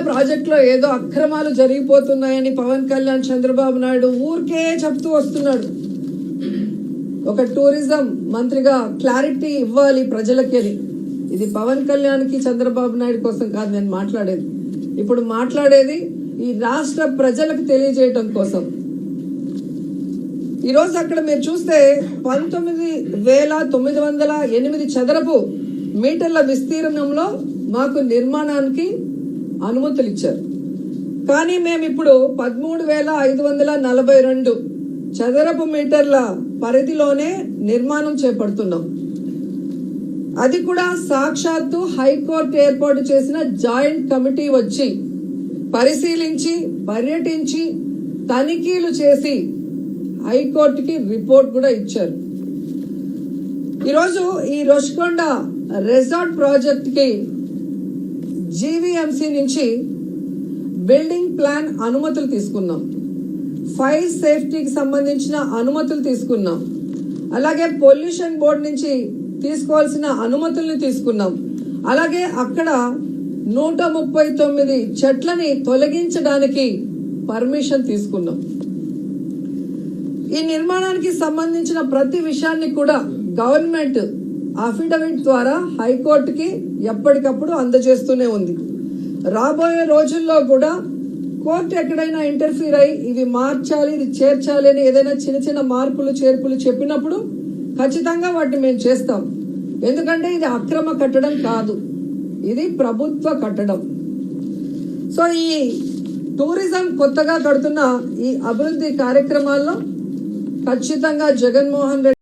ప్రాజెక్టులో ఏదో అక్రమాలు జరిగిపోతున్నాయని పవన్ కళ్యాణ్ చంద్రబాబు నాయుడు ఊరికే చెప్తూ వస్తున్నాడు. ఒక టూరిజం మంత్రిగా క్లారిటీ ఇవ్వాలి ప్రజలకి అని. ఇది పవన్ కళ్యాణ్కి చంద్రబాబు నాయుడు కోసం కాదు నేను మాట్లాడేది. ఇప్పుడు మాట్లాడేది ఈ రాష్ట్ర ప్రజలకు తెలియజేయటం కోసం. ఈరోజు అక్కడ మీరు చూస్తే 19,908 చదరపు మీటర్ల విస్తీర్ణంలో మాకు నిర్మాణానికి అనుమతులు ఇచ్చారు. కానీ మేము ఇప్పుడు 13,542 చదరపు మీటర్ల పరిధిలోనే నిర్మాణం చేపడుతున్నాం. అది కూడా సాక్షాత్తు హైకోర్టు ఏర్పాటు చేసిన జాయింట్ కమిటీ వచ్చి పరిశీలించి పర్యటించి తనిఖీలు చేసి హైకోర్టుకి రిపోర్ట్ కూడా ఇచ్చారు. ఈరోజు ఈ రుషికొండ రిసార్ట్ ప్రాజెక్ట్కి జీవీఎంసీ నుంచి బిల్డింగ్ ప్లాన్ అనుమతులు తీసుకున్నాం, ఫైర్ సేఫ్టీకి సంబంధించిన అనుమతులు తీసుకున్నాం, అలాగే పొల్యూషన్ బోర్డు నుంచి తీసుకోవాల్సిన అనుమతుల్ని తీసుకున్నాం. అలాగే అక్కడ 139 చెట్లని తొలగించడానికి పర్మిషన్ తీసుకున్నాం. ఈ నిర్మాణానికి సంబంధించిన ప్రతి విషయాన్ని కూడా గవర్నమెంట్ అఫిడవిట్ ద్వారా హైకోర్టుకి ఎప్పటికప్పుడు అందజేస్తూనే ఉంది. రాబోయే రోజుల్లో కూడా కోర్టు ఎక్కడైనా ఇంటర్ఫీర్ అయ్యి ఇవి మార్చాలి, ఇది చేర్చాలి అని ఏదైనా చిన్న చిన్న మార్పులు చేర్పులు చెప్పినప్పుడు ఖచ్చితంగా వాటిని మేము చేస్తాం. ఎందుకంటే ఇది అక్రమ కట్టడం కాదు, ఇది ప్రభుత్వ కట్టడం. సో ఈ టూరిజం కొత్తగా కడుతున్న ఈ అభివృద్ధి కార్యక్రమాల్లో ఖచ్చితంగా జగన్మోహన్ రెడ్డి